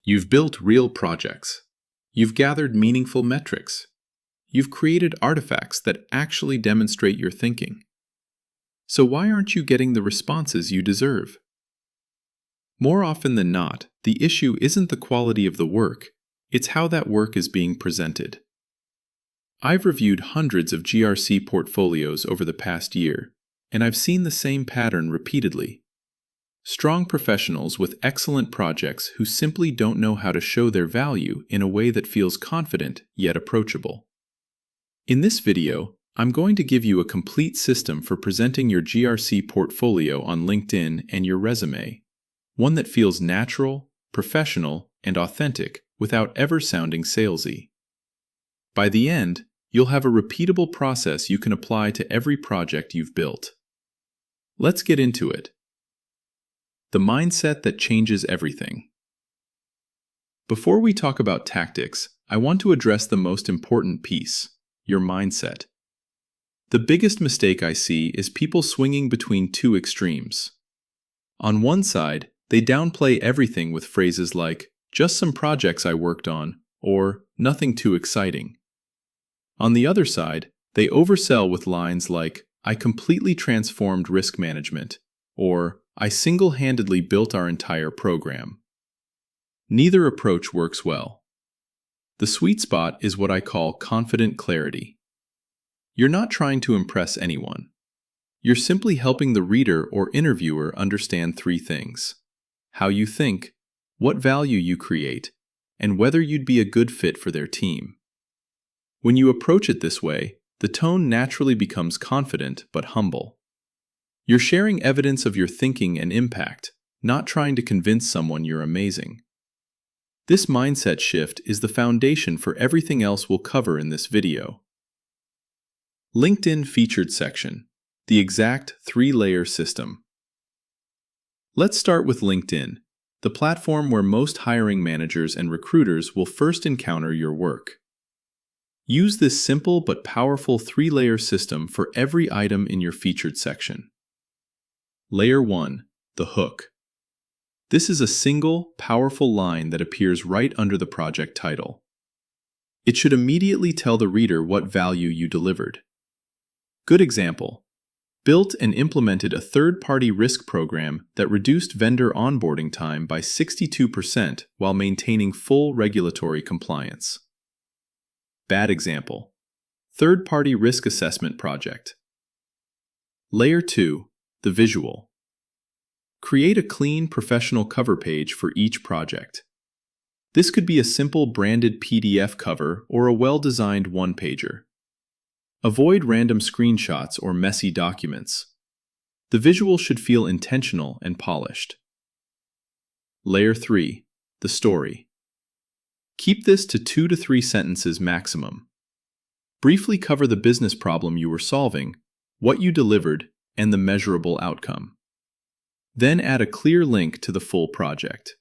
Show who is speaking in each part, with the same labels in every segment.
Speaker 1: You've built real projects. You've gathered meaningful metrics. You've created artifacts that actually demonstrate your thinking. So why aren't you getting the responses you deserve? More often than not, the issue isn't the quality of the work, it's how that work is being presented. I've reviewed hundreds of GRC portfolios over the past year, and I've seen the same pattern repeatedly. Strong professionals with excellent projects who simply don't know how to show their value in a way that feels confident yet approachable. In this video, I'm going to give you a complete system for presenting your GRC portfolio on LinkedIn and your resume, one that feels natural, professional, and authentic without ever sounding salesy. By the end, you'll have a repeatable process you can apply to every project you've built. Let's get into it. The mindset that changes everything. Before we talk about tactics, I want to address the most important piece, your mindset. The biggest mistake I see is people swinging between two extremes. On one side, they downplay everything with phrases like, "just some projects I worked on," or "nothing too exciting." On the other side, they oversell with lines like, "I completely transformed risk management," or "I single-handedly built our entire program." Neither approach works well. The sweet spot is what I call confident clarity. You're not trying to impress anyone. You're simply helping the reader or interviewer understand three things: how you think, what value you create, and whether you'd be a good fit for their team. When you approach it this way, the tone naturally becomes confident but humble. You're sharing evidence of your thinking and impact, not trying to convince someone you're amazing. This mindset shift is the foundation for everything else we'll cover in this video. LinkedIn Featured Section, the exact three-layer system. Let's start with LinkedIn, the platform where most hiring managers and recruiters will first encounter your work. Use this simple but powerful three-layer system for every item in your featured section. Layer 1, the hook. This is a single, powerful line that appears right under the project title. It should immediately tell the reader what value you delivered. Good example: built and implemented a third-party risk program that reduced vendor onboarding time by 62% while maintaining full regulatory compliance. Bad example: third-party risk assessment project. Layer 2, the visual. Create a clean, professional cover page for each project. This could be a simple branded PDF cover or a well-designed one-pager. Avoid random screenshots or messy documents. The visual should feel intentional and polished. Layer 3, the story. Keep this to 2 to 3 sentences maximum. Briefly cover the business problem you were solving, what you delivered, and the measurable outcome. Then add a clear link to the full project.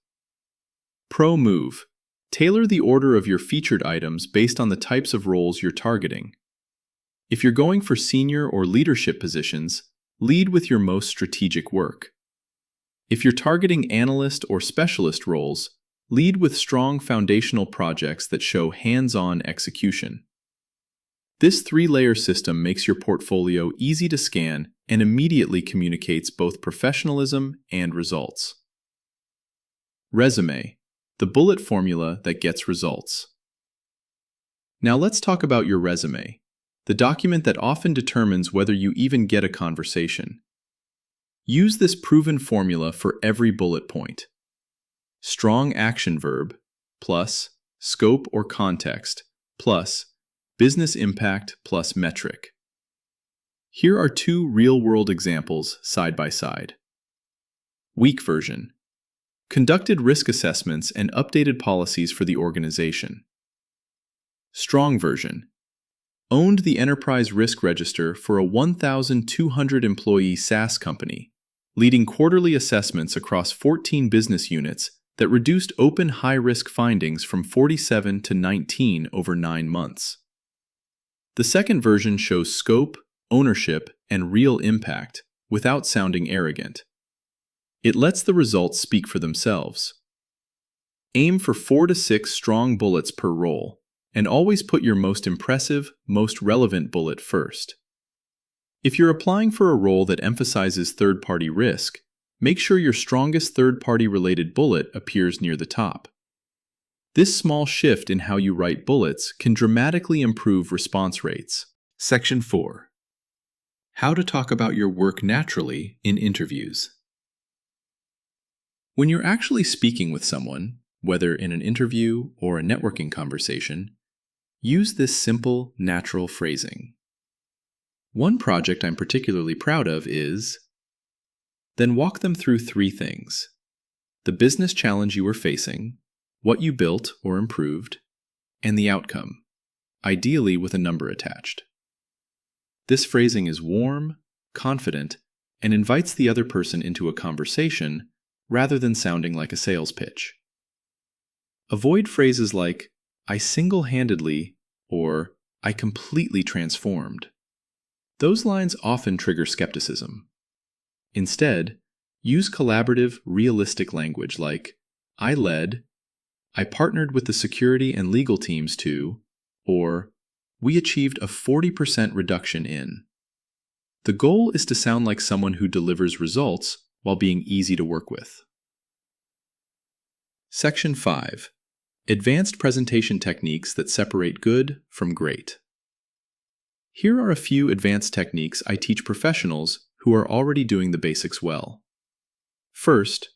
Speaker 1: Pro move: tailor the order of your featured items based on the types of roles you're targeting. If you're going for senior or leadership positions, lead with your most strategic work. If you're targeting analyst or specialist roles, lead with strong foundational projects that show hands-on execution. This three-layer system makes your portfolio easy to scan and immediately communicates both professionalism and results. Resume, the bullet formula that gets results. Now let's talk about your resume, the document that often determines whether you even get a conversation. Use this proven formula for every bullet point. Strong action verb, plus scope or context, plus business impact plus metric. Here are 2 real-world examples side by side. Weak version: conducted risk assessments and updated policies for the organization. Strong version: owned the enterprise risk register for a 1,200 employee SaaS company, leading quarterly assessments across 14 business units that reduced open high-risk findings from 47 to 19 over 9 months. The second version shows scope, ownership, and real impact without sounding arrogant. It lets the results speak for themselves. Aim for 4 to 6 strong bullets per role, and always put your most impressive, most relevant bullet first. If you're applying for a role that emphasizes third-party risk, make sure your strongest third-party related bullet appears near the top. This small shift in how you write bullets can dramatically improve response rates. Section 4. How to talk about your work naturally in interviews. When you're actually speaking with someone, whether in an interview or a networking conversation, use this simple, natural phrasing. One project I'm particularly proud of is, then walk them through 3 things: the business challenge you were facing, what you built or improved, and the outcome, ideally with a number attached. This phrasing is warm, confident, and invites the other person into a conversation rather than sounding like a sales pitch. Avoid phrases like, I single-handedly, or I completely transformed. Those lines often trigger skepticism. Instead, use collaborative, realistic language like, I led, I partnered with the security and legal teams to, or we achieved a 40% reduction in. The goal is to sound like someone who delivers results while being easy to work with. Section 5. Advanced presentation techniques that separate good from great. Here are a few advanced techniques I teach professionals who are already doing the basics well. First,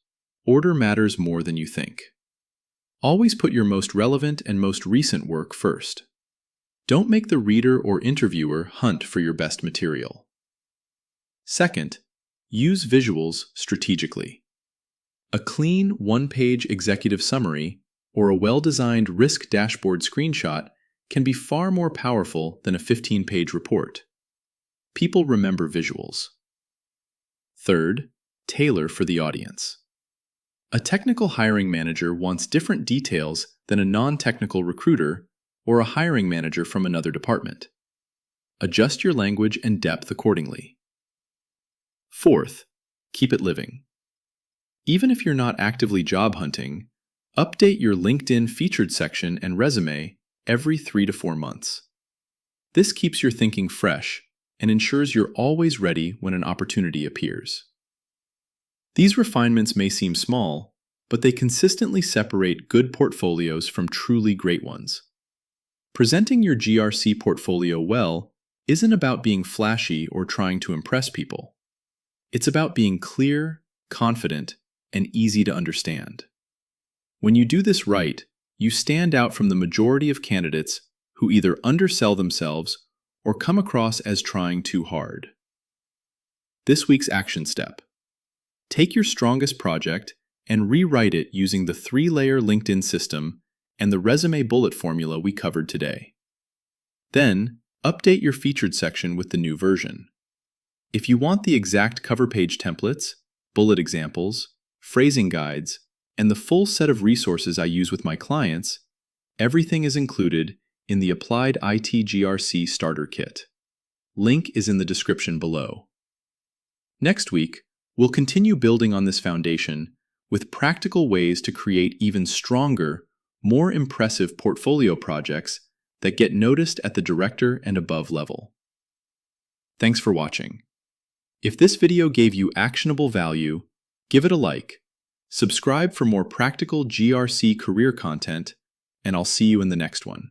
Speaker 1: order matters more than you think. Always put your most relevant and most recent work first. Don't make the reader or interviewer hunt for your best material. Second, use visuals strategically. A clean, one-page executive summary or a well-designed risk dashboard screenshot can be far more powerful than a 15-page report. People remember visuals. Third, tailor for the audience. A technical hiring manager wants different details than a non-technical recruiter or a hiring manager from another department. Adjust your language and depth accordingly. Fourth, keep it living. Even if you're not actively job hunting, update your LinkedIn featured section and resume every 3 to 4 months. This keeps your thinking fresh and ensures you're always ready when an opportunity appears. These refinements may seem small, but they consistently separate good portfolios from truly great ones. Presenting your GRC portfolio well isn't about being flashy or trying to impress people. It's about being clear, confident, and easy to understand. When you do this right, you stand out from the majority of candidates who either undersell themselves or come across as trying too hard. This week's action step. Take your strongest project and rewrite it using the 3-layer LinkedIn system and the resume bullet formula we covered today. Then, update your featured section with the new version. If you want the exact cover page templates, bullet examples, phrasing guides, and the full set of resources I use with my clients, everything is included in the Applied IT GRC Starter Kit. Link is in the description below. Next week, we'll continue building on this foundation with practical ways to create even stronger, more impressive portfolio projects that get noticed at the director and above level. Thanks for watching. If this video gave you actionable value, give it a like, subscribe for more practical GRC career content, and I'll see you in the next one.